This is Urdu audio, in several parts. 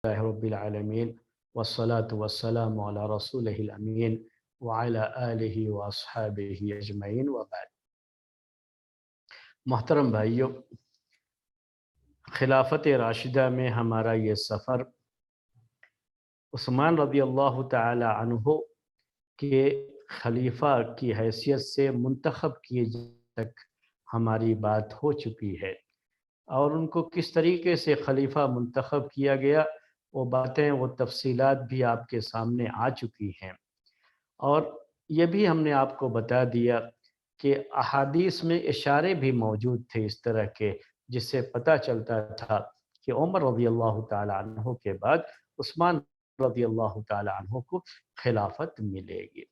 لله رب العالمين والصلاة والسلام على رسوله الأمين وعلى آله وأصحابه أجمعين وبعد. محترم بھائیوں، خلافت راشدہ میں ہمارا یہ سفر عثمان رضی اللہ تعالی عنہ کے خلیفہ کی حیثیت سے منتخب کیے تک ہماری بات ہو چکی ہے، اور ان کو کس طریقے سے خلیفہ منتخب کیا گیا وہ باتیں، وہ تفصیلات بھی آپ کے سامنے آ چکی ہیں۔ اور یہ بھی ہم نے آپ کو بتا دیا کہ احادیث میں اشارے بھی موجود تھے اس طرح کے، جس سے پتہ چلتا تھا کہ عمر رضی اللہ تعالی عنہ کے بعد عثمان رضی اللہ تعالی عنہ کو خلافت ملے گی،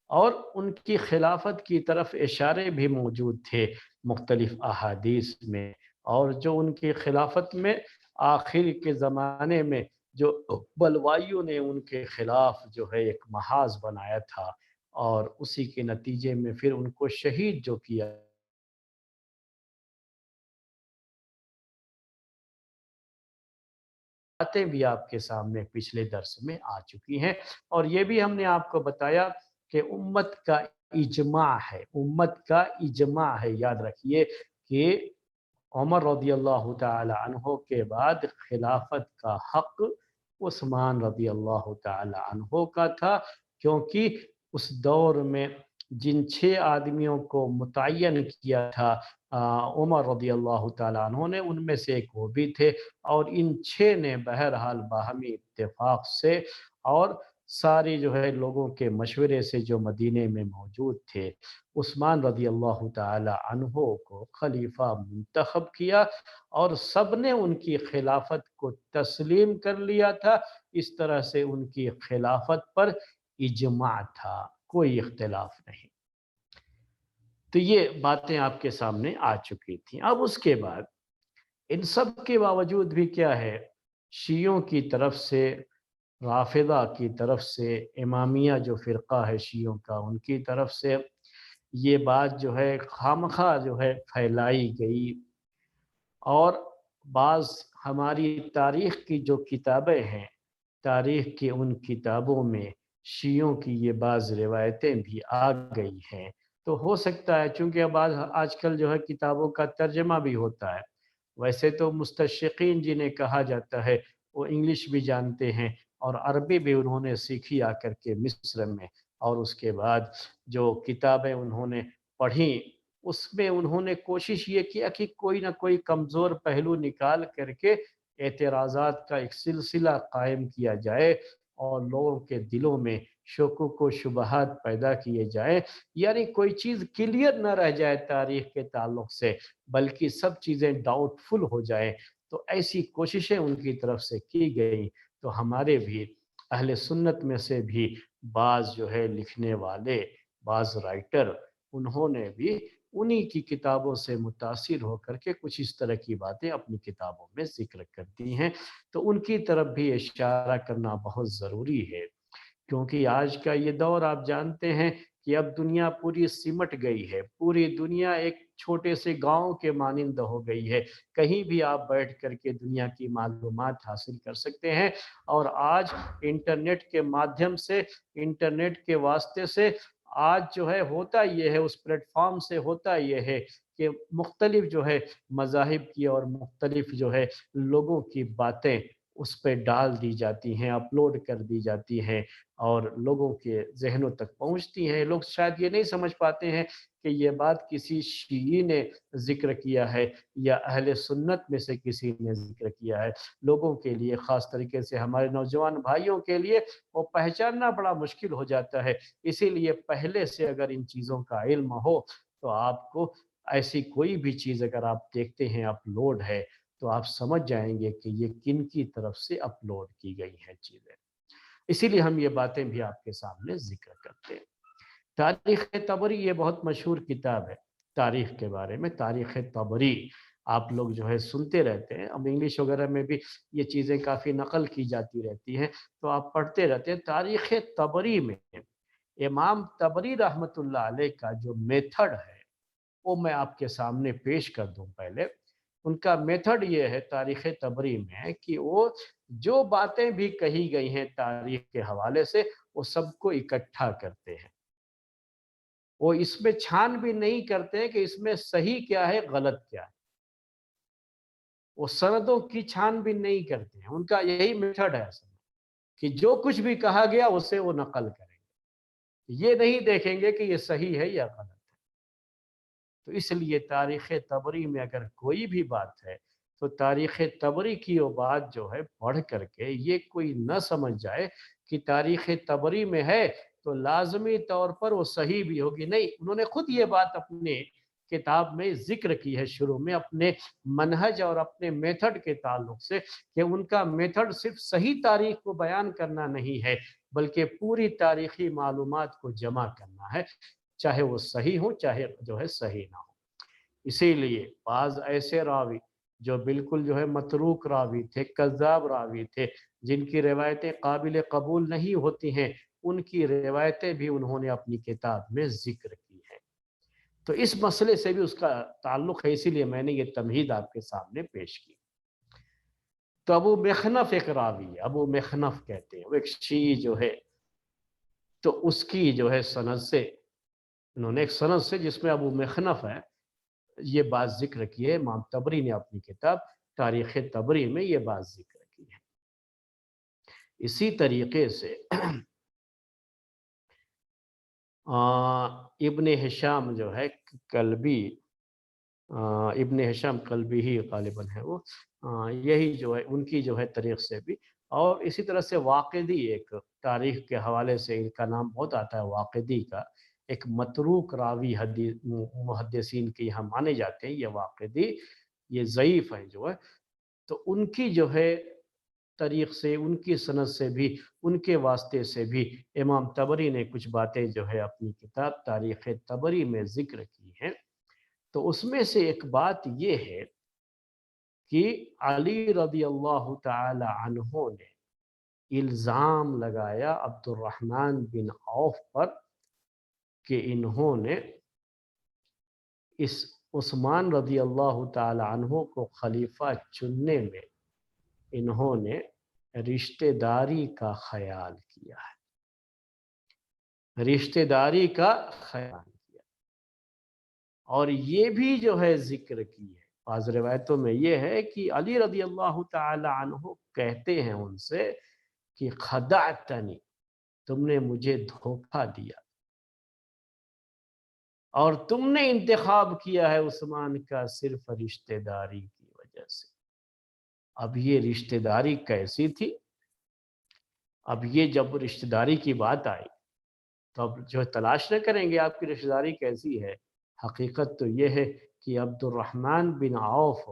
اور ان کی خلافت کی طرف اشارے بھی موجود تھے مختلف احادیث میں، اور جو ان کی خلافت میں آخر کے زمانے میں جو بلوائیوں نے ان کے خلاف جو ہے ایک محاذ بنایا تھا، اور اسی کے نتیجے میں پھر ان کو شہید جو کیا، باتیں بھی آپ کے سامنے پچھلے درس میں آ چکی ہیں، اور یہ بھی ہم نے آپ کو بتایا کہ امت کا اجماع ہے، امت کا اجماع ہے، یاد رکھیے کہ عمر رضی اللہ تعالی عنہ کے بعد خلافت کا حق عثمان رضی اللہ تعالی عنہ کا تھا، کیونکہ اس دور میں جن 6 آدمیوں کو متعین کیا تھا عمر رضی اللہ تعالی عنہ نے، ان میں سے ایک وہ بھی تھے، اور ان 6 نے بہرحال باہمی اتفاق سے اور ساری جو ہے لوگوں کے مشورے سے جو مدینے میں موجود تھے، عثمان رضی اللہ تعالی عنہ کو خلیفہ منتخب کیا، اور سب نے ان کی خلافت کو تسلیم کر لیا تھا۔ اس طرح سے ان کی خلافت پر اجماع تھا، کوئی اختلاف نہیں۔ تو یہ باتیں آپ کے سامنے آ چکی تھیں۔ اب اس کے بعد ان سب کے باوجود بھی کیا ہے، شیعوں کی طرف سے، رافضہ کی طرف سے، امامیہ جو فرقہ ہے شیعوں کا، ان کی طرف سے یہ بات جو ہے خامخواہ جو ہے پھیلائی گئی، اور بعض ہماری تاریخ کی جو کتابیں ہیں، تاریخ کی ان کتابوں میں شیعوں کی یہ بعض روایتیں بھی آ گئی ہیں۔ تو ہو سکتا ہے، چونکہ اب آج کل جو ہے کتابوں کا ترجمہ بھی ہوتا ہے، ویسے تو مستشرقین جنہیں کہا جاتا ہے وہ انگلش بھی جانتے ہیں، اور عربی بھی انہوں نے سیکھی آ کر کے مصر میں، اور اس کے بعد جو کتابیں انہوں نے پڑھیں اس میں انہوں نے کوشش یہ کیا کہ کوئی نہ کوئی کمزور پہلو نکال کر کے اعتراضات کا ایک سلسلہ قائم کیا جائے، اور لوگوں کے دلوں میں شکوک و شبہات پیدا کیے جائیں، یعنی کوئی چیز کلیئر نہ رہ جائے تاریخ کے تعلق سے، بلکہ سب چیزیں ڈاؤٹ فل ہو جائیں۔ تو ایسی کوششیں ان کی طرف سے کی گئیں، تو ہمارے بھی اہل سنت میں سے بھی بعض جو ہے لکھنے والے، بعض رائٹر، انہوں نے بھی انہی کی کتابوں سے متاثر ہو کر کے کچھ اس طرح کی باتیں اپنی کتابوں میں ذکر کرتی ہیں۔ تو ان کی طرف بھی اشارہ کرنا بہت ضروری ہے، کیونکہ آج کا یہ دور آپ جانتے ہیں کہ اب دنیا پوری سمٹ گئی ہے، پوری دنیا ایک چھوٹے سے گاؤں کے مانند ہو گئی ہے، کہیں بھی آپ بیٹھ کر کے دنیا کی معلومات حاصل کر سکتے ہیں، اور آج انٹرنیٹ کے مادھیم سے، انٹرنیٹ کے واسطے سے آج جو ہے ہوتا یہ ہے، اس پلیٹ فارم سے ہوتا یہ ہے کہ مختلف جو ہے مذاہب کی اور مختلف جو ہے لوگوں کی باتیں اس پہ ڈال دی جاتی ہیں، اپلوڈ کر دی جاتی ہیں، اور لوگوں کے ذہنوں تک پہنچتی ہیں۔ لوگ شاید یہ نہیں سمجھ پاتے ہیں کہ یہ بات کسی شیعی نے ذکر کیا ہے یا اہل سنت میں سے کسی نے ذکر کیا ہے۔ لوگوں کے لیے، خاص طریقے سے ہمارے نوجوان بھائیوں کے لیے، وہ پہچاننا بڑا مشکل ہو جاتا ہے۔ اسی لیے پہلے سے اگر ان چیزوں کا علم ہو تو آپ کو ایسی کوئی بھی چیز اگر آپ دیکھتے ہیں اپلوڈ ہے، تو آپ سمجھ جائیں گے کہ یہ کن کی طرف سے اپلوڈ کی گئی ہیں چیزیں۔ اسی لیے ہم یہ باتیں بھی آپ کے سامنے ذکر کرتے ہیں۔ تاریخ طبری یہ بہت مشہور کتاب ہے تاریخ کے بارے میں، تاریخ طبری آپ لوگ جو ہے سنتے رہتے ہیں، اب انگلش وغیرہ میں بھی یہ چیزیں کافی نقل کی جاتی رہتی ہیں، تو آپ پڑھتے رہتے ہیں۔ تاریخ طبری میں امام طبری رحمۃ اللہ علیہ کا جو میتھڈ ہے وہ میں آپ کے سامنے پیش کر دوں۔ پہلے ان کا میتھڈ یہ ہے تاریخ طبری میں کہ وہ جو باتیں بھی کہی گئی ہیں تاریخ کے حوالے سے وہ سب کو اکٹھا کرتے ہیں، وہ اس میں چھان بھی نہیں کرتے کہ اس میں صحیح کیا ہے غلط کیا ہے، وہ سندوں کی چھان بھی نہیں کرتے ہیں، ان کا یہی میتھڈ ہے اصل میں کہ جو کچھ بھی کہا گیا اسے وہ نقل کریں گے، یہ نہیں دیکھیں گے کہ یہ صحیح ہے یا غلط ہے۔ تو اس لیے تاریخ طبری میں اگر کوئی بھی بات ہے تو تاریخ طبری کی وہ بات جو ہے پڑھ کر کے یہ کوئی نہ سمجھ جائے کہ تاریخ طبری میں ہے تو لازمی طور پر وہ صحیح بھی ہوگی، نہیں، انہوں نے خود یہ بات اپنے کتاب میں ذکر کی ہے شروع میں اپنے منہج اور اپنے میتھڈ کے تعلق سے کہ ان کا میتھڈ صرف صحیح تاریخ کو بیان کرنا نہیں ہے بلکہ پوری تاریخی معلومات کو جمع کرنا ہے، چاہے وہ صحیح ہو چاہے جو ہے صحیح نہ ہو۔ اسی لیے بعض ایسے راوی جو بالکل جو ہے متروک راوی تھے، کذاب راوی تھے، جن کی روایتیں قابل قبول نہیں ہوتی ہیں، ان کی روایتیں بھی انہوں نے اپنی کتاب میں ذکر کی ہیں۔ تو اس مسئلے سے بھی اس کا تعلق ہے، اسی لیے میں نے یہ تمہید آپ کے سامنے پیش کی۔ تو ابو مخنف ایک راوی ہے، ابو مخنف کہتے ہیں، وہ ایک شیعی جو ہے، تو اس کی جو ہے سند سے انہوں نے ایک سند سے جس میں ابو مخنف ہے یہ بات ذکر کی ہے، امام طبری نے اپنی کتاب تاریخ طبری میں یہ بات ذکر کی ہے۔ اسی طریقے سے ابن ہشام جو ہے کلبی، ابن ہشام کلبی ہی غالباً ہے وہ، یہی جو ہے ان کی جو ہے طریق سے بھی، اور اسی طرح سے واقدی ایک تاریخ کے حوالے سے ان کا نام بہت آتا ہے، واقدی کا ایک متروک راوی حدیث محدثین کے یہاں مانے جاتے ہیں، یہ واقدی یہ ضعیف ہے جو ہے، تو ان کی جو ہے طریق سے، ان کی سند سے بھی، ان کے واسطے سے بھی امام طبری نے کچھ باتیں جو ہے اپنی کتاب تاریخ طبری میں ذکر کی ہیں۔ تو اس میں سے ایک بات یہ ہے کہ علی رضی اللہ تعالی عنہ نے الزام لگایا عبد الرحمن بن عوف پر کہ انہوں نے اس عثمان رضی اللہ تعالی عنہ کو خلیفہ چننے میں انہوں نے رشتہ داری کا خیال کیا ہے، رشتہ داری کا خیال کیا، اور یہ بھی جو ہے ذکر کی ہے، بعض روایتوں میں یہ ہے کہ علی رضی اللہ تعالی عنہ کہتے ہیں ان سے کہ خدعتنی، تم نے مجھے دھوکہ دیا اور تم نے انتخاب کیا ہے عثمان کا صرف رشتہ داری کی وجہ سے۔ اب یہ رشتہ داری کیسی تھی؟ اب یہ جب رشتہ داری کی بات آئی تو اب جو تلاش نہ کریں گے آپ کی رشتہ داری کیسی ہے، حقیقت تو یہ ہے کہ عبد الرحمن بن عوف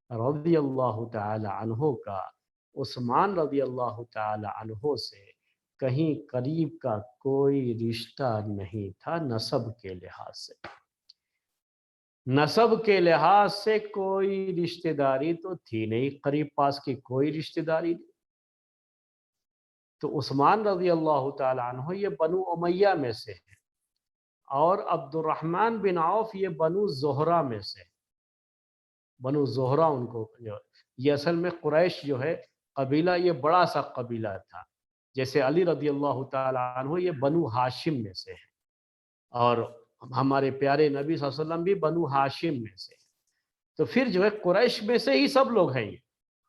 رضی اللہ تعالی عنہ کا عثمان رضی اللہ تعالی عنہ سے کہیں قریب کا کوئی رشتہ نہیں تھا، نسب کے لحاظ سے، نسب کے لحاظ سے کوئی رشتہ داری تو تھی نہیں، قریب پاس کی کوئی رشتہ داری نہیں۔ تو عثمان رضی اللہ تعالی عنہ یہ بنو امیہ میں سے ہے، اور عبد الرحمن بن عوف یہ بنو زہرہ میں سے ہے، بنو زہرہ ان کو یہ اصل میں قریش جو ہے قبیلہ یہ بڑا سا قبیلہ تھا، جیسے علی رضی اللہ تعالی عنہ یہ بنو ہاشم میں سے ہے، اور ہمارے پیارے نبی صلی اللہ علیہ وسلم بھی بنو ہاشم میں سے ہے، تو پھر جو ہے قریش میں سے ہی سب لوگ ہیں یہ،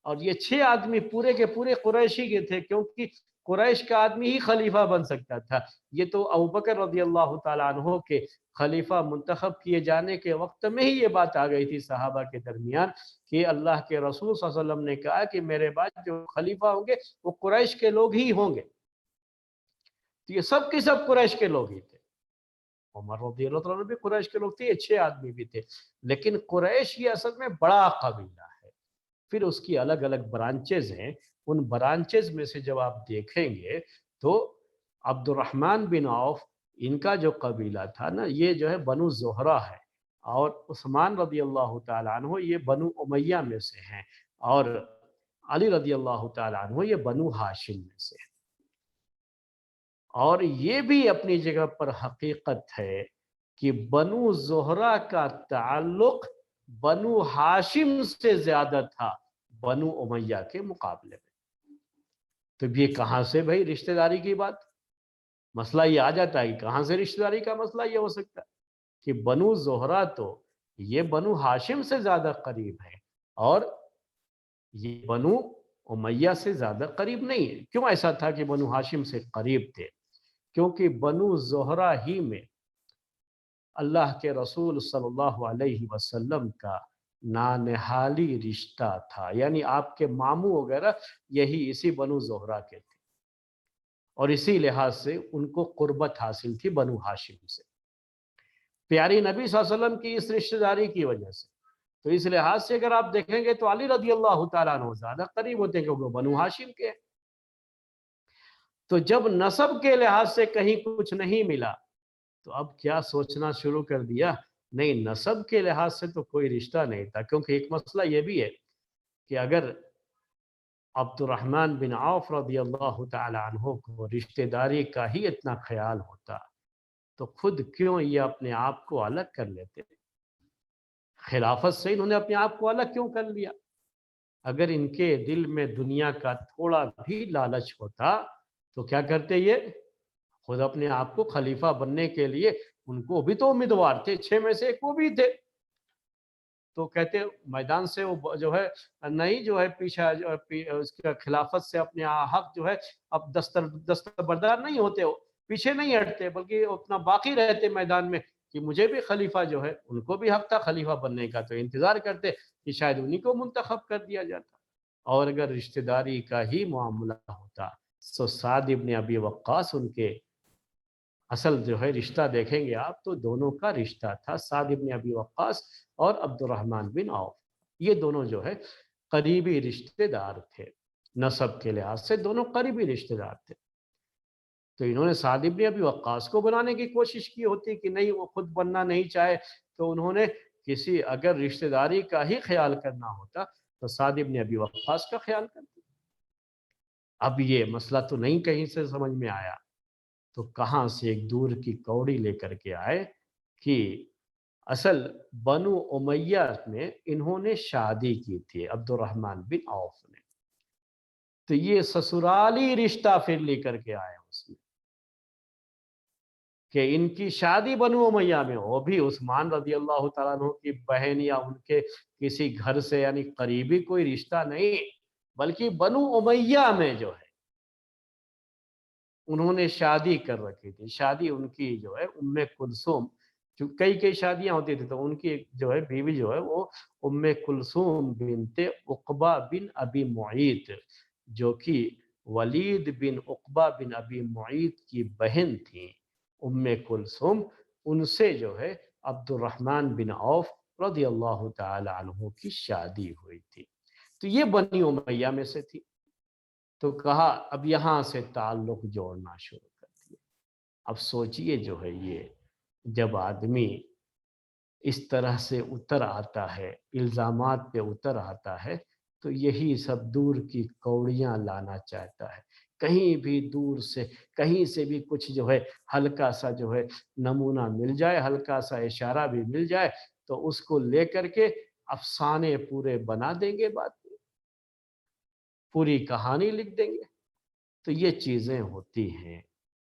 اور یہ 6 آدمی پورے کے پورے قریشی کے تھے، کیونکہ قریش کا آدمی ہی خلیفہ بن سکتا تھا۔ یہ تو ابوبکر رضی اللہ تعالیٰ عنہ کے خلیفہ منتخب کیے جانے کے وقت میں ہی یہ بات آ گئی تھی صحابہ کے درمیان کہ اللہ کے رسول صلی اللہ علیہ وسلم نے کہا کہ میرے بعد جو خلیفہ ہوں گے وہ قریش کے لوگ ہی ہوں گے، تو یہ سب کے سب قریش کے لوگ ہی تھے۔ عمر رضی اللہ عنہ بھی قریش کے لوگ تھے، یہ 6 آدمی بھی تھے، لیکن قریش یہ اصل میں بڑا قبیلہ ہے، پھر اس کی الگ الگ برانچز ہیں، ان برانچز میں سے جب آپ دیکھیں گے تو عبد الرحمن بن عوف ان کا جو قبیلہ تھا نا یہ جو ہے بنو زہرہ ہے، اور عثمان رضی اللہ تعالیٰ عنہ یہ بنو امیہ میں سے ہیں، اور علی رضی اللہ تعالیٰ عنہ یہ بنو ہاشم میں سے ہیں۔ اور یہ بھی اپنی جگہ پر حقیقت ہے کہ بنو زہرہ کا تعلق بنو ہاشم سے زیادہ تھا بنو امیہ کے مقابلے میں، تو یہ کہاں سے بھائی رشتہ داری کی بات؟ مسئلہ یہ آ جاتا ہے کہ کہاں سے رشتہ داری کا مسئلہ یہ ہو سکتا ہے کہ بنو زہرا تو یہ بنو ہاشم سے زیادہ قریب ہے اور یہ بنو امیہ سے زیادہ قریب نہیں ہے۔ کیوں ایسا تھا کہ بنو ہاشم سے قریب تھے؟ کیونکہ بنو زہرا ہی میں اللہ کے رسول صلی اللہ علیہ وسلم کا نانہالی رشتہ تھا، یعنی آپ کے ماموں وغیرہ یہی اسی بنو زہرا کے تھے، اور اسی لحاظ سے ان کو قربت حاصل تھی بنو ہاشم سے، پیاری نبی صلی اللہ علیہ وسلم کی اس رشتہ داری کی وجہ سے۔ تو اس لحاظ سے اگر آپ دیکھیں گے تو علی رضی اللہ تعالیٰ عنہ زیادہ قریب ہوتے ہیں، کیونکہ بنو ہاشم کے ہیں۔ تو جب نسب کے لحاظ سے کہیں کچھ نہیں ملا تو اب کیا سوچنا شروع کر دیا، نہیں نسب کے لحاظ سے تو کوئی رشتہ نہیں تھا، کیونکہ ایک مسئلہ یہ بھی ہے کہ اگر عبد الرحمن بن عوف رضی اللہ تعالی عنہ کو رشتہ داری کا ہی اتنا خیال ہوتا تو خود کیوں یہ اپنے آپ کو الگ کر لیتے؟ خلافت سے انہوں نے اپنے آپ کو الگ کیوں کر لیا؟ اگر ان کے دل میں دنیا کا تھوڑا بھی لالچ ہوتا تو کیا کرتے؟ یہ خود اپنے آپ کو خلیفہ بننے کے لیے، ان کو بھی تو امیدوار تھے، 6 میں سے ایک وہ بھی تھے، تو کہتے میدان سے وہ جو ہے نہیں جو ہے پیچھا اس کا خلافت سے اپنے حق جو ہے اب دستبردار نہیں ہوتے، ہو پیچھے نہیں ہٹتے بلکہ اپنا باقی رہتے میدان میں کہ مجھے بھی خلیفہ جو ہے، ان کو بھی حق تھا خلیفہ بننے کا، تو انتظار کرتے کہ شاید انہی کو منتخب کر دیا جاتا۔ اور اگر رشتہ داری کا ہی معاملہ ہوتا تو سعد ابن ابی وقاص ان کے اصل جو ہے رشتہ دیکھیں گے آپ تو دونوں کا رشتہ تھا، سعد ابن ابی وقاص اور عبد الرحمن بن عوف، یہ دونوں جو ہے قریبی رشتہ دار تھے، نسب کے لحاظ سے دونوں قریبی رشتہ دار تھے۔ تو انہوں نے سعد ابن ابی وقاص کو بنانے کی کوشش کی ہوتی کہ نہیں وہ خود بننا نہیں چاہے، تو انہوں نے کسی اگر رشتہ داری کا ہی خیال کرنا ہوتا تو سعد ابن ابی وقاص کا خیال کرتے۔ اب یہ مسئلہ تو نہیں کہیں سے سمجھ میں آیا، تو کہاں سے ایک دور کی کوڑی لے کر کے آئے کہ اصل بنو امیہ میں انہوں نے شادی کی تھی عبد الرحمن بن عوف نے، تو یہ سسرالی رشتہ پھر لے کر کے آئے اس میں کہ ان کی شادی بنو امیہ میں، وہ بھی عثمان رضی اللہ تعالیٰ عنہ کی بہن یا ان کے کسی گھر سے، یعنی قریبی کوئی رشتہ نہیں بلکہ بنو امیہ میں جو ہے انہوں نے شادی کر رکھی تھی۔ شادی ان کی جو ہے ام کلثوم، جو کئی شادیاں ہوتی تھی تو ان کی جو ہے بیوی جو ہے وہ ام کلثوم بنت عقبہ بن ابی معیط، جو کہ ولید بن عقبہ بن ابی معیط کی بہن تھیں ام کلثوم، ان سے جو ہے عبد الرحمن بن عوف رضی اللہ تعالی عنہ کی شادی ہوئی تھی، تو یہ بنی امیہ میں سے تھی۔ تو کہا اب یہاں سے تعلق جوڑنا شروع کر دیا۔ اب سوچئے جو ہے یہ جب آدمی اس طرح سے اتر آتا ہے، الزامات پہ اتر آتا ہے، تو یہی سب دور کی کوڑیاں لانا چاہتا ہے، کہیں بھی دور سے کہیں سے بھی کچھ جو ہے ہلکا سا جو ہے نمونہ مل جائے، ہلکا سا اشارہ بھی مل جائے تو اس کو لے کر کے افسانے پورے بنا دیں گے، بات پوری کہانی لکھ دیں گے۔ تو یہ چیزیں ہوتی ہیں،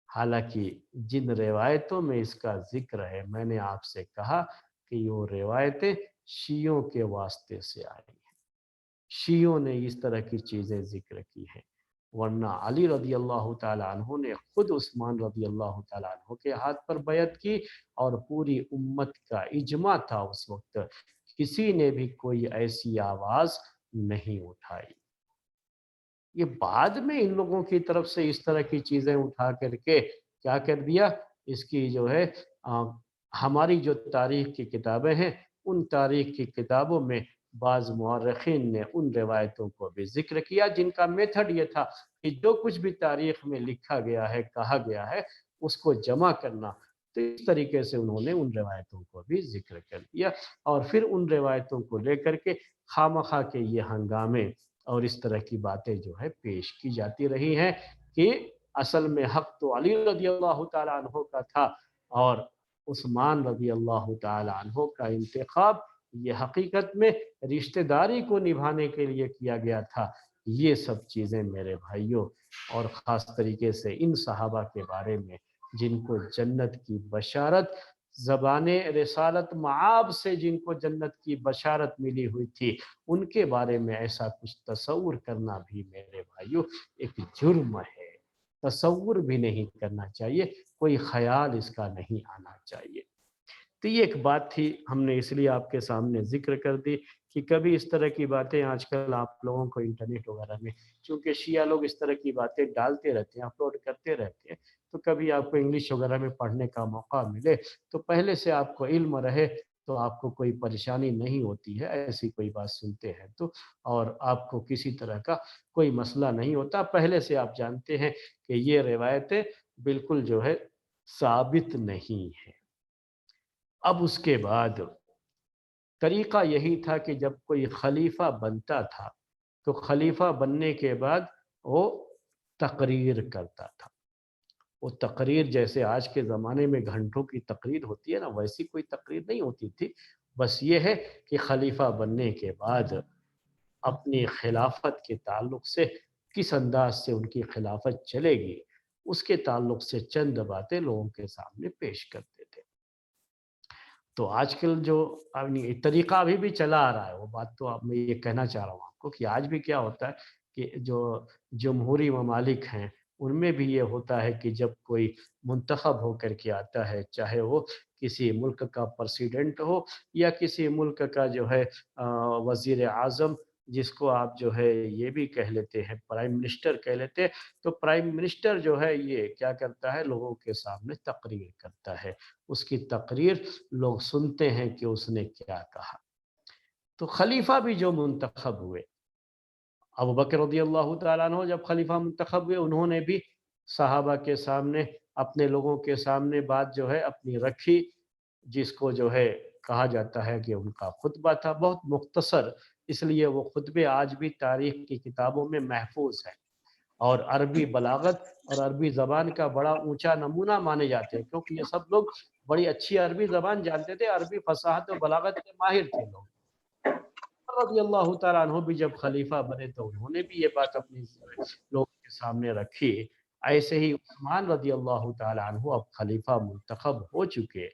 حالانکہ جن روایتوں میں اس کا ذکر ہے، میں نے آپ سے کہا کہ یہ روایتیں شیعوں کے واسطے سے آئی ہیں، شیعوں نے اس طرح کی چیزیں ذکر کی ہیں، ورنہ علی رضی اللہ تعالیٰ عنہ نے خود عثمان رضی اللہ تعالیٰ عنہ کے ہاتھ پر بیعت کی، اور پوری امت کا اجماع تھا اس وقت، کسی نے بھی کوئی ایسی آواز نہیں اٹھائی۔ یہ بعد میں ان لوگوں کی طرف سے اس طرح کی چیزیں اٹھا کر کے کیا کر دیا، اس کی جو ہے ہماری جو تاریخ کی کتابیں ہیں ان تاریخ کی کتابوں میں بعض مورخین نے ان روایتوں کو بھی ذکر کیا جن کا میتھڈ یہ تھا کہ جو کچھ بھی تاریخ میں لکھا گیا ہے، کہا گیا ہے، اس کو جمع کرنا، تو اس طریقے سے انہوں نے ان روایتوں کو بھی ذکر کر دیا، اور پھر ان روایتوں کو لے کر کے خامخواہ کے یہ ہنگامے اور اس طرح کی باتیں جو ہے پیش کی جاتی رہی ہیں کہ اصل میں حق تو علی رضی اللہ تعالی عنہ کا تھا، اور عثمان رضی اللہ تعالی عنہ کا انتخاب یہ حقیقت میں رشتہ داری کو نبھانے کے لیے کیا گیا تھا، یہ سب چیزیں میرے بھائیوں، اور خاص طریقے سے ان صحابہ کے بارے میں جن کو جنت کی بشارت زبان رسالت معاب سے جن کو جنت کی بشارت ملی ہوئی تھی، ان کے بارے میں ایسا کچھ تصور کرنا بھی میرے بھائیوں ایک جرم ہے۔ تصور بھی نہیں کرنا چاہیے، کوئی خیال اس کا نہیں آنا چاہیے۔ تو یہ ایک بات تھی، ہم نے اس لیے آپ کے سامنے ذکر کر دی کہ کبھی اس طرح کی باتیں آج کل آپ لوگوں کو انٹرنیٹ وغیرہ میں، چونکہ شیعہ لوگ اس طرح کی باتیں ڈالتے رہتے ہیں، اپلوڈ کرتے رہتے ہیں، تو کبھی آپ کو انگلش وغیرہ میں پڑھنے کا موقع ملے تو پہلے سے آپ کو علم رہے تو آپ کو کوئی پریشانی نہیں ہوتی ہے ایسی کوئی بات سنتے ہیں تو، اور آپ کو کسی طرح کا کوئی مسئلہ نہیں ہوتا، پہلے سے آپ جانتے ہیں کہ یہ روایتیں بالکل جو ہے ثابت نہیں ہیں۔ اب اس کے بعد طریقہ یہی تھا کہ جب کوئی خلیفہ بنتا تھا تو خلیفہ بننے کے بعد وہ تقریر کرتا تھا۔ وہ تقریر جیسے آج کے زمانے میں گھنٹوں کی تقریر ہوتی ہے نا، ویسی کوئی تقریر نہیں ہوتی تھی، بس یہ ہے کہ خلیفہ بننے کے بعد اپنی خلافت کے تعلق سے کس انداز سے ان کی خلافت چلے گی اس کے تعلق سے چند باتیں لوگوں کے سامنے پیش کرتے تھے۔ تو آج کل جو طریقہ ابھی بھی چلا آ رہا ہے، وہ بات تو اب میں یہ کہنا چاہ رہا ہوں آپ کو کہ آج بھی کیا ہوتا ہے کہ جو جمہوری ممالک ہیں ان میں بھی یہ ہوتا ہے کہ جب کوئی منتخب ہو کر کے آتا ہے، چاہے وہ کسی ملک کا پریسیڈنٹ ہو یا کسی ملک کا جو ہے وزیر اعظم، جس کو آپ جو ہے یہ بھی کہہ لیتے ہیں پرائم منسٹر کہہ لیتے ہیں، تو پرائم منسٹر جو ہے یہ کیا کرتا ہے، لوگوں کے سامنے تقریر کرتا ہے، اس کی تقریر لوگ سنتے ہیں کہ اس نے کیا کہا۔ تو خلیفہ بھی جو منتخب ہوئے، ابوبکر رضی اللہ تعالیٰ عنہ جب خلیفہ منتخب ہوئے، انہوں نے بھی صحابہ کے سامنے، اپنے لوگوں کے سامنے بات جو ہے اپنی رکھی، جس کو جو ہے کہا جاتا ہے کہ ان کا خطبہ تھا، بہت مختصر، اس لیے وہ خطبے آج بھی تاریخ کی کتابوں میں محفوظ ہیں، اور عربی بلاغت اور عربی زبان کا بڑا اونچا نمونہ مانے جاتے ہیں، کیونکہ یہ سب لوگ بڑی اچھی عربی زبان جانتے تھے، عربی فصاحت و بلاغت کے ماہر تھے لوگ۔ رضی اللہ تعالیٰ عنہ بھی جب خلیفہ بنے تو انہوں نے بھی یہ بات اپنی لوگوں کے سامنے رکھی۔ ایسے ہی عثمان رضی اللہ تعالیٰ عنہ اب خلیفہ منتخب ہو چکے،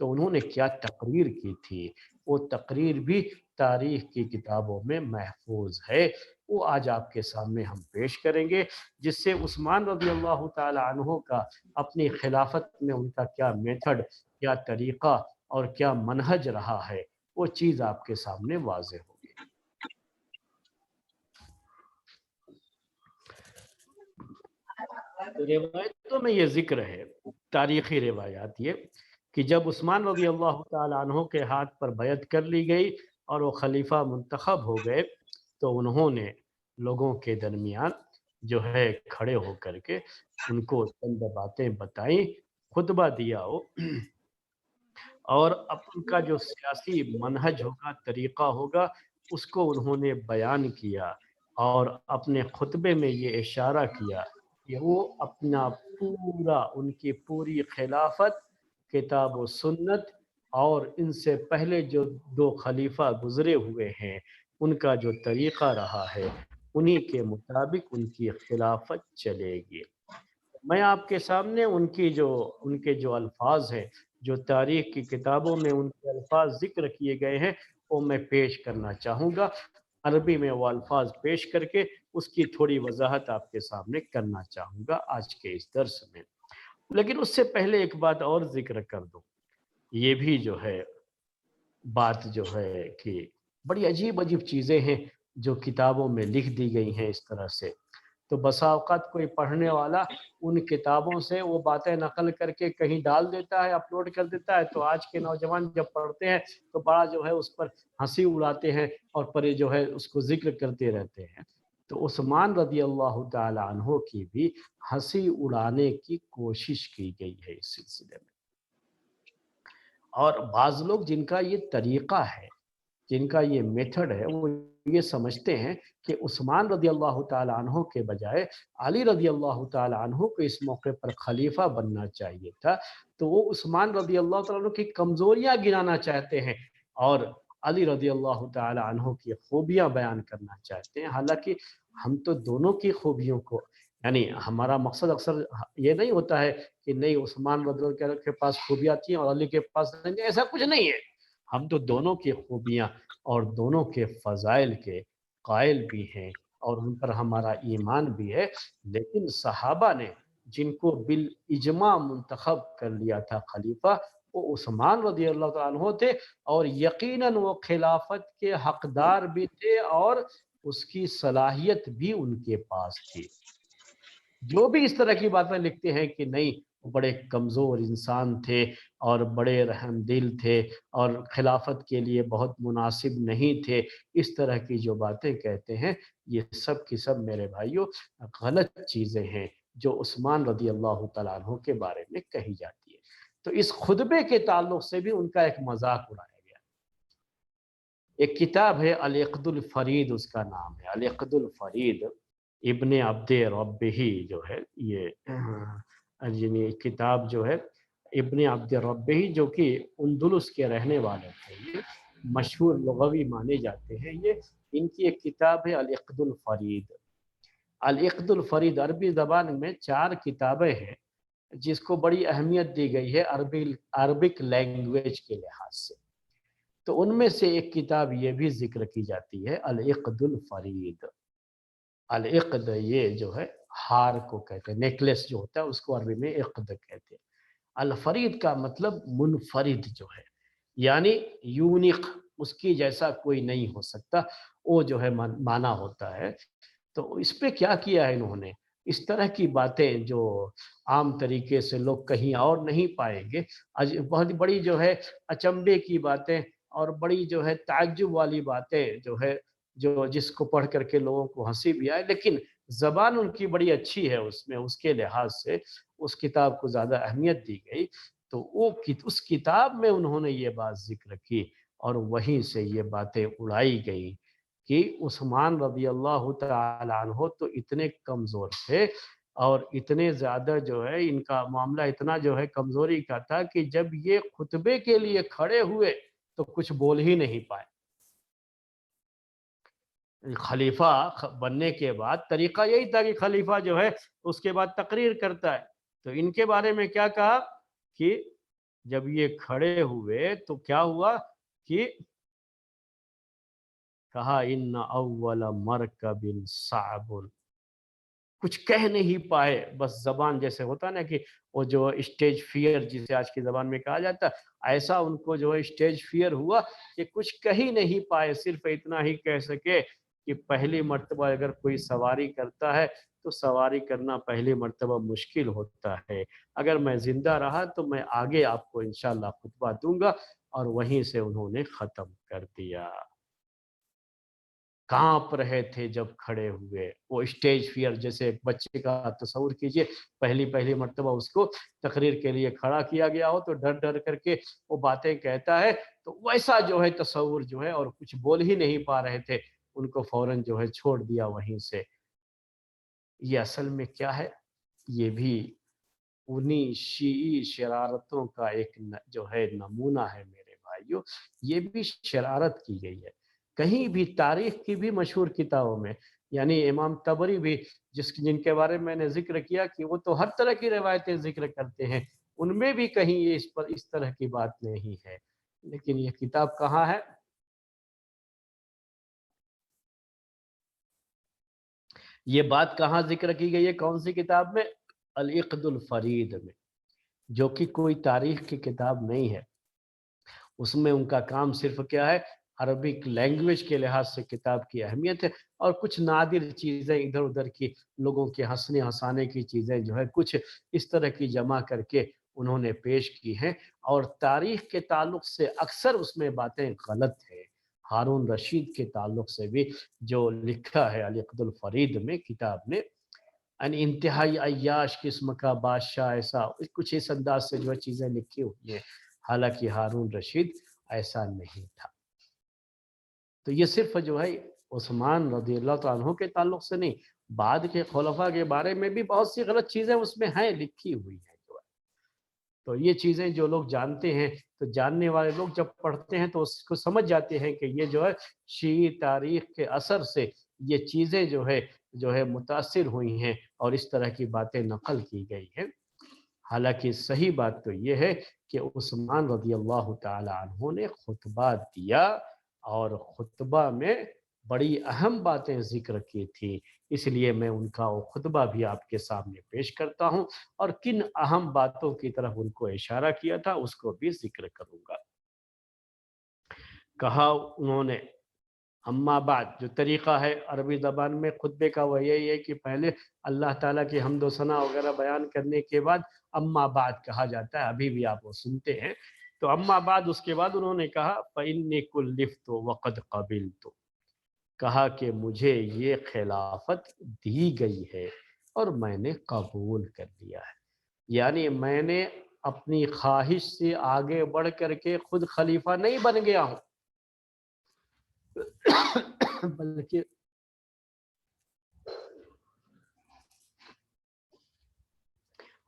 تو انہوں نے کیا تقریر کی تھی، وہ تقریر بھی تاریخ کی کتابوں میں محفوظ ہے، وہ آج آپ کے سامنے ہم پیش کریں گے، جس سے عثمان رضی اللہ تعالیٰ عنہ کا اپنی خلافت میں ان کا کیا میتھڈ، کیا طریقہ اور کیا منہج رہا ہے، وہ چیز آپ کے سامنے واضح ہوگی۔ روایتوں میں یہ ذکر ہے، تاریخی روایات یہ کہ جب عثمان رضی اللہ تعالیٰ عنہ کے ہاتھ پر بیعت کر لی گئی اور وہ خلیفہ منتخب ہو گئے، تو انہوں نے لوگوں کے درمیان جو ہے کھڑے ہو کر کے ان کو چند باتیں بتائیں، خطبہ دیا ہو، اور اب ان کا جو سیاسی منہج ہوگا، طریقہ ہوگا، اس کو انہوں نے بیان کیا، اور اپنے خطبے میں یہ اشارہ کیا کہ وہ اپنا پورا، ان کی پوری خلافت کتاب و سنت اور ان سے پہلے جو دو خلیفہ گزرے ہوئے ہیں ان کا جو طریقہ رہا ہے انہی کے مطابق ان کی خلافت چلے گی۔ میں آپ کے سامنے ان کے جو الفاظ ہیں، جو تاریخ کی کتابوں میں ان کے الفاظ ذکر کیے گئے ہیں، وہ میں پیش کرنا چاہوں گا، عربی میں وہ الفاظ پیش کر کے اس کی تھوڑی وضاحت آپ کے سامنے کرنا چاہوں گا آج کے اس درس میں۔ لیکن اس سے پہلے ایک بات اور ذکر کر دوں، یہ بھی جو ہے بات جو ہے کہ بڑی عجیب عجیب چیزیں ہیں جو کتابوں میں لکھ دی گئی ہیں اس طرح سے، تو بسا اوقات کوئی پڑھنے والا ان کتابوں سے وہ باتیں نقل کر کے کہیں ڈال دیتا ہے، اپلوڈ کر دیتا ہے، تو آج کے نوجوان جب پڑھتے ہیں تو بڑا جو ہے اس پر ہنسی اڑاتے ہیں اور پر جو ہے اس کو ذکر کرتے رہتے ہیں۔ تو عثمان رضی اللہ تعالی عنہ کی بھی ہنسی اڑانے کی کوشش کی گئی ہے اس سلسلے میں، اور بعض لوگ جن کا یہ طریقہ ہے، جن کا یہ میتھڈ ہے، وہ یہ سمجھتے ہیں کہ عثمان رضی اللہ تعالی عنہ کے بجائے علی رضی اللہ تعالی عنہ کو اس موقع پر خلیفہ بننا چاہیے تھا، تو وہ عثمان رضی اللہ تعالی عنہ کی کمزوریاں گنانا چاہتے ہیں اور علی رضی اللہ تعالی عنہ کی خوبیاں بیان کرنا چاہتے ہیں، حالانکہ ہم تو دونوں کی خوبیوں کو، یعنی ہمارا مقصد اکثر یہ نہیں ہوتا ہے کہ نہیں عثمان رضی اللہ عنہ کے پاس خوبیاں تھیں اور علی کے پاس نہیں تھیں، ایسا کچھ نہیں ہے۔ ہم تو دونوں کی خوبیاں اور دونوں کے فضائل کے قائل بھی ہیں اور ان پر ہمارا ایمان بھی ہے، لیکن صحابہ نے جن کو بالاجماع منتخب کر لیا تھا خلیفہ، وہ عثمان رضی اللہ تعالیٰ عنہ تھے، اور یقیناً وہ خلافت کے حقدار بھی تھے اور اس کی صلاحیت بھی ان کے پاس تھی۔ جو بھی اس طرح کی باتیں لکھتے ہیں کہ نہیں وہ بڑے کمزور انسان تھے اور بڑے رحم دل تھے اور خلافت کے لیے بہت مناسب نہیں تھے، اس طرح کی جو باتیں کہتے ہیں، یہ سب کی سب میرے بھائیوں غلط چیزیں ہیں جو عثمان رضی اللہ تعالیٰ عنہ کے بارے میں کہی جاتی ہے۔ تو اس خطبے کے تعلق سے بھی ان کا ایک مذاق اڑایا گیا۔ ایک کتاب ہے العقد الفرید، اس کا نام ہے العقد الفرید، ابن عبد ربہی جو ہے یہ یعنی کتاب جو ہے ابن عبد ربہی، جو کہ اندلس کے رہنے والے تھے، یہ مشہور لغوی مانے جاتے ہیں، یہ ان کی ایک کتاب ہے العقد الفرید۔ العقد الفرید عربی زبان میں 4 کتابیں ہیں جس کو بڑی اہمیت دی گئی ہے عربک لینگویج کے لحاظ سے۔ تو ان میں سے ایک کتاب یہ بھی ذکر کی جاتی ہے العقد الفرید۔ العقد یہ جو ہے ہار کو کہتے ہیں، نیکلس جو ہوتا ہے اس کو عربی میں عقد کہتے ہیں۔ الفرید کا مطلب منفرد جو ہے، یعنی یونیک، اس کی جیسا کوئی نہیں ہو سکتا، وہ جو ہے معنی ہوتا ہے۔ تو اس پہ کیا کیا ہے انہوں نے، اس طرح کی باتیں جو عام طریقے سے لوگ کہیں اور نہیں پائیں گے، بہت بڑی جو ہے اچنبے کی باتیں اور بڑی جو ہے تعجب والی باتیں جو ہے، جو جس کو پڑھ کر کے لوگوں کو ہنسی بھی آئے، لیکن زبان ان کی بڑی اچھی ہے، اس میں اس کے لحاظ سے اس کتاب کو زیادہ اہمیت دی گئی۔ تو اس کتاب میں انہوں نے یہ بات ذکر کی اور وہیں سے یہ باتیں اڑائی گئی کہ عثمان رضی اللہ تعالی عنہ تو اتنے کمزور تھے اور اتنے زیادہ جو ہے ان کا معاملہ اتنا جو ہے کمزوری کا تھا کہ جب یہ خطبے کے لیے کھڑے ہوئے تو کچھ بول ہی نہیں پائے۔ خلیفہ بننے کے بعد طریقہ یہی تھا کہ خلیفہ جو ہے اس کے بعد تقریر کرتا ہے، تو ان کے بارے میں کیا کہا کہ جب یہ کھڑے ہوئے تو کیا ہوا کہ کہا ان اول مرکب صعب، کچھ کہہ نہیں پائے، بس زبان جیسے ہوتا ہے نا کہ وہ جو اسٹیج فیئر جسے آج کی زبان میں کہا جاتا ہے، ایسا ان کو جو ہے اسٹیج فیئر ہوا کہ کچھ کہہ ہی نہیں پائے، صرف اتنا ہی کہہ سکے کہ پہلی مرتبہ اگر کوئی سواری کرتا ہے تو سواری کرنا پہلی مرتبہ مشکل ہوتا ہے، اگر میں زندہ رہا تو میں آگے آپ کو انشاءاللہ خطبہ دوں گا، اور وہیں سے انہوں نے ختم کر دیا۔ کانپ رہے تھے جب کھڑے ہوئے، وہ اسٹیج فیئر جیسے ایک بچے کا تصور کیجئے، پہلی مرتبہ اس کو تقریر کے لیے کھڑا کیا گیا ہو تو ڈر ڈر کر کے وہ باتیں کہتا ہے، تو ویسا جو ہے تصور جو ہے، اور کچھ بول ہی نہیں پا رہے تھے، ان کو فوراً جو ہے چھوڑ دیا وہیں سے۔ یہ اصل میں کیا ہے، یہ بھی انہی شیعی شرارتوں کا ایک جو ہے نمونہ ہے میرے بھائیوں، یہ بھی شرارت کی گئی ہے کہیں بھی تاریخ کی بھی مشہور کتابوں میں، یعنی امام طبری بھی جن کے بارے میں نے ذکر کیا کہ وہ تو ہر طرح کی روایتیں ذکر کرتے ہیں، ان میں بھی کہیں یہ اس طرح کی بات نہیں ہے، لیکن یہ کتاب کہاں ہے؟ یہ بات کہاں ذکر کی گئی ہے، کون سی کتاب میں؟ العقد الفرید میں، جو کہ کوئی تاریخ کی کتاب نہیں ہے۔ اس میں ان کا کام صرف کیا ہے، عربک لینگویج کے لحاظ سے کتاب کی اہمیت ہے، اور کچھ نادر چیزیں ادھر ادھر کی لوگوں کے ہنسنے ہنسانے کی چیزیں جو ہے کچھ اس طرح کی جمع کر کے انہوں نے پیش کی ہیں، اور تاریخ کے تعلق سے اکثر اس میں باتیں غلط ہیں۔ ہارون رشید کے تعلق سے بھی جو لکھا ہے العقد الفرید میں کتاب میں، ان انتہائی عیاش قسم کا بادشاہ، ایسا کچھ اس انداز سے جو چیزیں لکھی ہوئی ہیں، حالانکہ ہارون رشید ایسا نہیں تھا۔ تو یہ صرف جو ہے عثمان رضی اللہ تعالیٰ عنہ کے تعلق سے نہیں، بعد کے خلفاء کے بارے میں بھی بہت سی غلط چیزیں اس میں ہیں، لکھی ہوئی ہیں جو ہے۔ تو یہ چیزیں جو لوگ جانتے ہیں، تو جاننے والے لوگ جب پڑھتے ہیں تو اس کو سمجھ جاتے ہیں کہ یہ جو ہے شیعی تاریخ کے اثر سے یہ چیزیں جو ہے جو ہے متاثر ہوئی ہیں اور اس طرح کی باتیں نقل کی گئی ہیں۔ حالانکہ صحیح بات تو یہ ہے کہ عثمان رضی اللہ تعالی عنہ نے خطبہ دیا اور خطبہ میں بڑی اہم باتیں ذکر کی تھی، اس لیے میں ان کا وہ خطبہ بھی آپ کے سامنے پیش کرتا ہوں اور کن اہم باتوں کی طرف ان کو اشارہ کیا تھا اس کو بھی ذکر کروں گا۔ کہا انہوں نے اما بعد، جو طریقہ ہے عربی زبان میں خطبے کا وہ یہی ہے کہ پہلے اللہ تعالیٰ کی حمد و ثنا وغیرہ بیان کرنے کے بعد اما بعد کہا جاتا ہے، ابھی بھی آپ وہ سنتے ہیں۔ تو اما بعد اس کے بعد انہوں نے کہا فَإِنِّي كُلِّفْتُ وَقَدْ قَبِلْتُ، کہا کہ مجھے یہ خلافت دی گئی ہے اور میں نے قبول کر لیا ہے، یعنی میں نے اپنی خواہش سے آگے بڑھ کر کے خود خلیفہ نہیں بن گیا ہوں،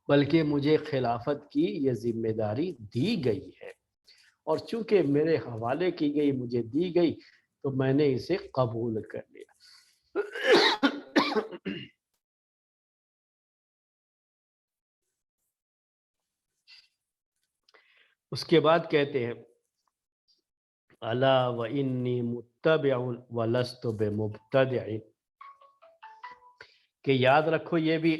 بلکہ مجھے خلافت کی یہ ذمہ داری دی گئی ہے، اور چونکہ میرے حوالے کی گئی، مجھے دی گئی، تو میں نے اسے قبول کر لیا۔ اس کے بعد کہتے ہیں الا وانی متبع ولست بمبتدع، کہ یاد رکھو یہ بھی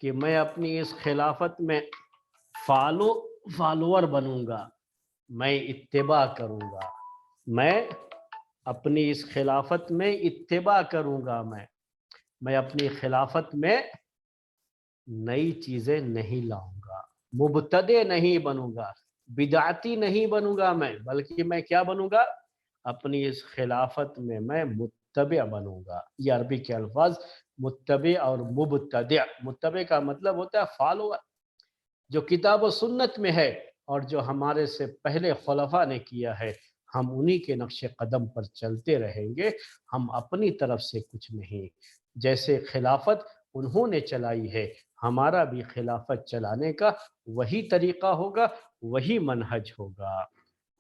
کہ میں اپنی اس خلافت میں فالوور بنوں گا، میں اتباع کروں گا، میں اپنی اس خلافت میں اتباع کروں گا، میں اپنی خلافت میں نئی چیزیں نہیں لاؤں گا، مبتدع نہیں بنوں گا، بدعتی نہیں بنوں گا میں، بلکہ میں کیا بنوں گا؟ اپنی اس خلافت میں متبع بنوں گا۔ یہ عربی کے الفاظ متبع اور مبتدع، متبع کا مطلب ہوتا ہے فالوور، جو کتاب و سنت میں ہے اور جو ہمارے سے پہلے خلفاء نے کیا ہے، ہم انہی کے نقش قدم پر چلتے رہیں گے، ہم اپنی طرف سے کچھ نہیں۔ جیسے خلافت انہوں نے چلائی ہے، ہمارا بھی خلافت چلانے کا وہی طریقہ ہوگا، وہی منہج ہوگا۔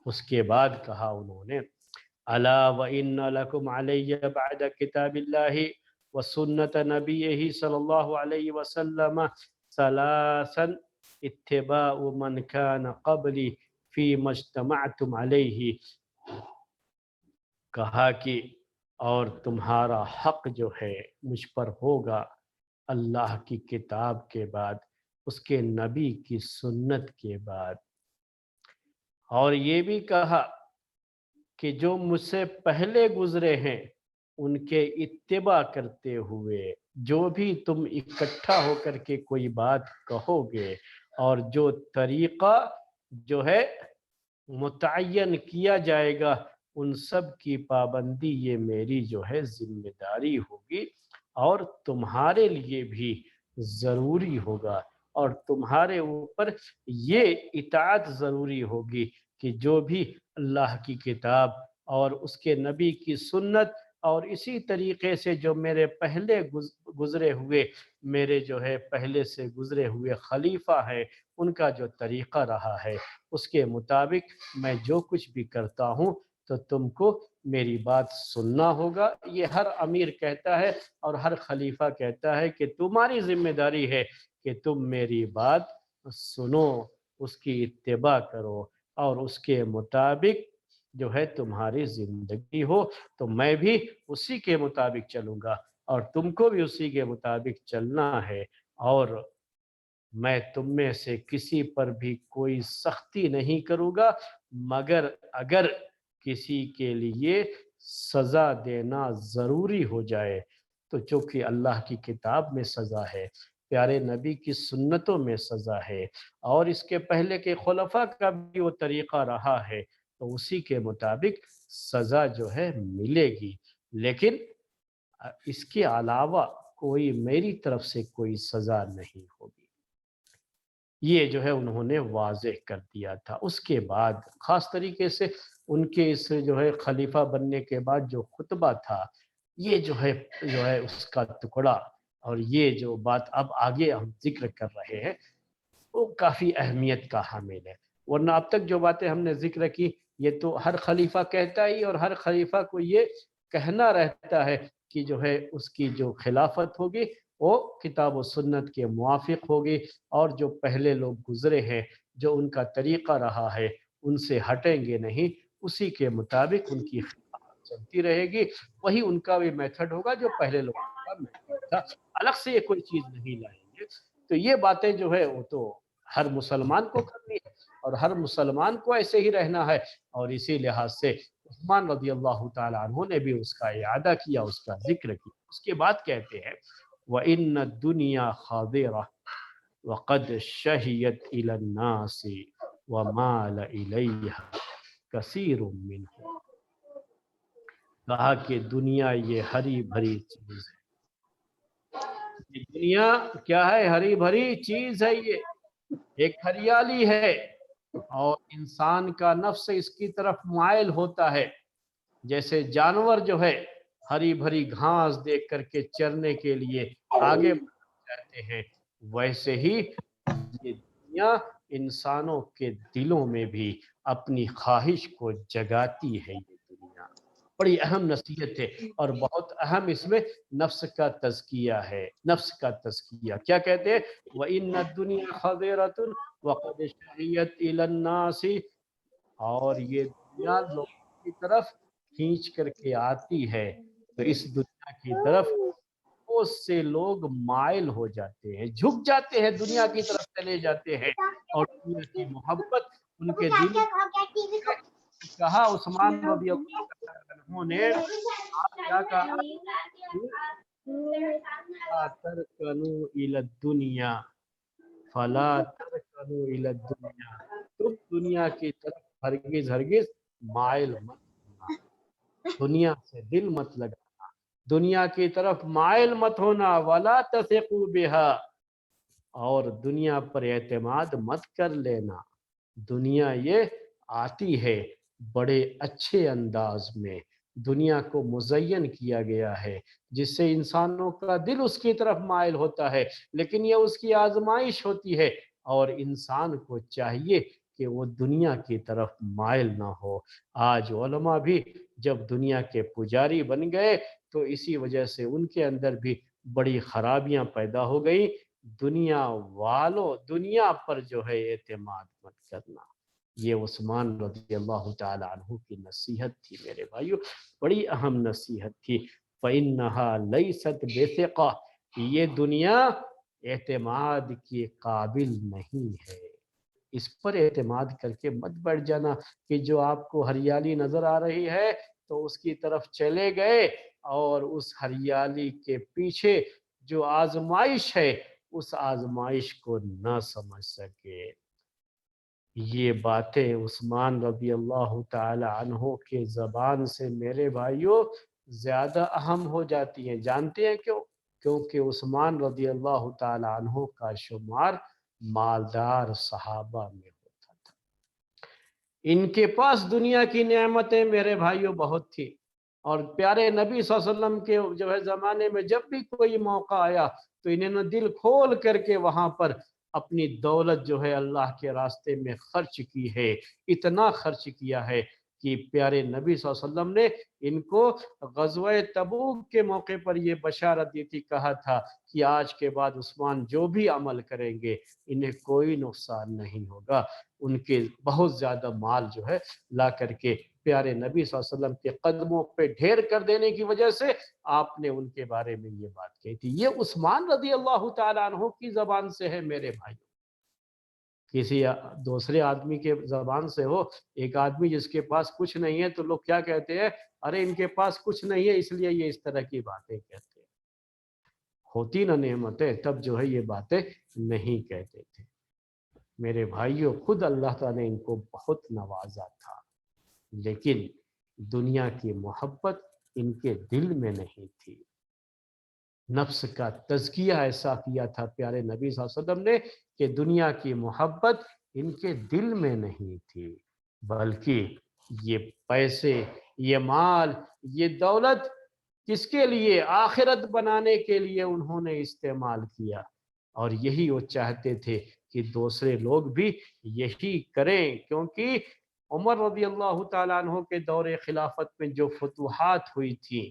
اس کے بعد کہا انہوں نے الا وان لکم علی بعد کتاب اللہ وسنت نبیہ صلی اللہ علیہ وسلم ثلاثا اتباع من کان قبلی فیما اجتمعتم علیہ، کہا کہ اور تمہارا حق جو ہے مجھ پر ہوگا اللہ کی کتاب کے بعد، اس کے نبی کی سنت کے بعد، اور یہ بھی کہا کہ جو مجھ سے پہلے گزرے ہیں ان کے اتباع کرتے ہوئے جو بھی تم اکٹھا ہو کر کے کوئی بات کہو گے اور جو طریقہ جو ہے متعین کیا جائے گا، ان سب کی پابندی یہ میری جو ہے ذمہ داری ہوگی، اور تمہارے لیے بھی ضروری ہوگا، اور تمہارے اوپر یہ اطاعت ضروری ہوگی کہ جو بھی اللہ کی کتاب اور اس کے نبی کی سنت اور اسی طریقے سے جو میرے پہلے گزرے ہوئے میرے جو ہے پہلے سے گزرے ہوئے خلیفہ ہے ان کا جو طریقہ رہا ہے اس کے مطابق میں جو کچھ بھی کرتا ہوں تو تم کو میری بات سننا ہوگا۔ یہ ہر امیر کہتا ہے اور ہر خلیفہ کہتا ہے کہ تمہاری ذمہ داری ہے کہ تم میری بات سنو، اس کی اتباع کرو، اور اس کے مطابق جو ہے تمہاری زندگی ہو، تو میں بھی اسی کے مطابق چلوں گا اور تم کو بھی اسی کے مطابق چلنا ہے، اور میں تم میں سے کسی پر بھی کوئی سختی نہیں کروں گا، مگر اگر کسی کے لیے سزا دینا ضروری ہو جائے تو چونکہ اللہ کی کتاب میں سزا ہے، پیارے نبی کی سنتوں میں سزا ہے، اور اس کے پہلے کے خلفاء کا بھی وہ طریقہ رہا ہے، تو اسی کے مطابق سزا جو ہے ملے گی، لیکن اس کے علاوہ کوئی میری طرف سے کوئی سزا نہیں ہوگی۔ یہ جو ہے انہوں نے واضح کر دیا تھا۔ اس کے بعد خاص طریقے سے ان کے اس جو ہے خلیفہ بننے کے بعد جو خطبہ تھا، یہ جو ہے اس کا ٹکڑا، اور یہ جو بات اب آگے ہم ذکر کر رہے ہیں وہ کافی اہمیت کا حامل ہے، ورنہ اب تک جو باتیں ہم نے ذکر کی یہ تو ہر خلیفہ کہتا ہی، اور ہر خلیفہ کو یہ کہنا رہتا ہے کہ جو ہے اس کی جو خلافت ہوگی وہ کتاب و سنت کے موافق ہوگی، اور جو پہلے لوگ گزرے ہیں جو ان کا طریقہ رہا ہے ان سے ہٹیں گے نہیں، اسی کے مطابق ان کی خلافت چلتی رہے گی، وہی ان کا بھی میتھڈ ہوگا جو پہلے لوگوں کا میتھڈ تھا، الگ سے یہ کوئی چیز نہیں لائیں گے۔ تو یہ باتیں جو ہے وہ تو ہر مسلمان کو کرنی ہے، اور ہر مسلمان کو ایسے ہی رہنا ہے، اور اسی لحاظ سے عثمان رضی اللہ تعالیٰ عنہ نے بھی اس کا اعادہ کیا، اس کا ذکر کیا۔ اس کے بعد کہتے ہیں وَإِنَّ الدُّنْيَا خَاضِرَةٌ وَقَدْ شَهِيَتْ إِلَى النَّاسِ وَمَالَ إِلَيْهَا كَثِيرٌ مِّنْهُمْ۔ کہا کہ دنیا یہ ہری بھری چیز ہے، یہ دنیا کیا ہے؟ ہری بھری چیز ہے، یہ ایک ہریالی ہے، اور انسان کا نفس اس کی طرف مائل ہوتا ہے، جیسے جانور جو ہے ہری بھری گھاس دیکھ کر کے چرنے کے لیے آگے بڑھ جاتے ہیں، ویسے ہی یہ دنیا انسانوں کے دلوں میں بھی اپنی خواہش کو جگاتی ہے۔ یہ دنیا بڑی اہم نصیحت ہے، اور بہت اہم اس میں نفس کا تزکیہ ہے، نفس کا تزکیہ۔ کیا کہتے ہیں؟ وَإِنَّ الدُّنْيَا خَضِرَةٌ وَقَدْ شَهِيَتْ إِلَى النَّاسِ، اور یہ دنیا لوگوں کی طرف کھینچ کر کے آتی ہے، تو اس دنیا کی طرف بہت سے لوگ مائل ہو جاتے ہیں، جھک جاتے ہیں، دنیا کی طرف چلے جاتے ہیں، اور دنیا کی محبت ان کے دل میں۔ کہا عثمان رضی اللہ عنہ نے، آپ کیا کہا؟ فَلَا تَرْكَنُوا إِلَى الدُّنْيَا فَلَا تَرْكَنُوا إِلَى الدُّنْيَا، تم دنیا کی طرف ہرگز ہرگز مائل مت ہونا، دنیا سے دل مت لگانا، دنیا کی طرف مائل مت ہونا، وَلَا تَثِقُوا بِهَا، اور دنیا پر اعتماد مت کر لینا۔ دنیا یہ آتی ہے بڑے اچھے انداز میں، دنیا کو مزین کیا گیا ہے جس سے انسانوں کا دل اس کی طرف مائل ہوتا ہے، لیکن یہ اس کی آزمائش ہوتی ہے، اور انسان کو چاہیے کہ وہ دنیا کی طرف مائل نہ ہو۔ آج علماء بھی جب دنیا کے پجاری بن گئے تو اسی وجہ سے ان کے اندر بھی بڑی خرابیاں پیدا ہو گئی۔ دنیا والوں، دنیا پر جو ہے اعتماد مت کرنا، یہ عثمان رضی اللہ تعالیٰ عنہ کی نصیحت تھی میرے بھائیو، بڑی اہم نصیحت تھی۔ فَإِنَّهَا لَيْسَتْ بِثِقَةٍ، یہ دنیا اعتماد کے قابل نہیں ہے، اس پر اعتماد کر کے مت بیٹھ جانا کہ جو آپ کو ہریالی نظر آ رہی ہے تو اس کی طرف چلے گئے، اور اس ہریالی کے پیچھے جو آزمائش ہے اس آزمائش کو نہ سمجھ سکے۔ یہ باتیں عثمان رضی اللہ تعالی عنہ کے زبان سے میرے بھائیوں زیادہ اہم ہو جاتی ہیں۔ جانتے ہیں کیوں؟ کیونکہ عثمان رضی اللہ تعالی عنہ کا شمار مالدار صحابہ میں ہوتا تھا، ان کے پاس دنیا کی نعمتیں میرے بھائیوں بہت تھی، اور پیارے نبی صلی اللہ علیہ وسلم کے جو ہے زمانے میں جب بھی کوئی موقع آیا تو انہوں نے دل کھول کر کے وہاں پر اپنی دولت جو ہے اللہ کے راستے میں خرچ کی ہے، اتنا خرچ کیا ہے کہ پیارے نبی صلی اللہ علیہ وسلم نے ان کو غزوہ تبوک کے موقع پر یہ بشارت دی تھی، کہا تھا کہ آج کے بعد عثمان جو بھی عمل کریں گے انہیں کوئی نقصان نہیں ہوگا۔ ان کے بہت زیادہ مال جو ہے لا کر کے پیارے نبی صلی اللہ علیہ وسلم کے قدموں پہ ڈھیر کر دینے کی وجہ سے آپ نے ان کے بارے میں یہ بات کہی تھی۔ یہ عثمان رضی اللہ تعالیٰ عنہ کی زبان سے ہے میرے بھائی، کسی دوسرے آدمی کے زبان سے ہو۔ ایک آدمی جس کے پاس کچھ نہیں ہے تو لوگ کیا کہتے ہیں؟ ارے ان کے پاس کچھ نہیں ہے اس لیے یہ اس طرح کی باتیں کہتے ہیں۔ ہوتی نہ نعمتیں تب جو ہے یہ باتیں نہیں کہتے تھے۔ میرے بھائیوں خود اللہ تعالیٰ نے ان کو بہت نوازا تھا، لیکن دنیا کی محبت ان کے دل میں نہیں تھی۔ نفس کا تزکیہ ایسا کیا تھا پیارے نبی صلی اللہ علیہ وسلم نے کہ دنیا کی محبت ان کے دل میں نہیں تھی، بلکہ یہ پیسے، یہ مال، یہ دولت کس کے لیے؟ آخرت بنانے کے لیے انہوں نے استعمال کیا، اور یہی وہ چاہتے تھے کہ دوسرے لوگ بھی یہی کریں، کیونکہ عمر رضی اللہ تعالیٰ عنہ کے دور خلافت میں جو فتوحات ہوئی تھی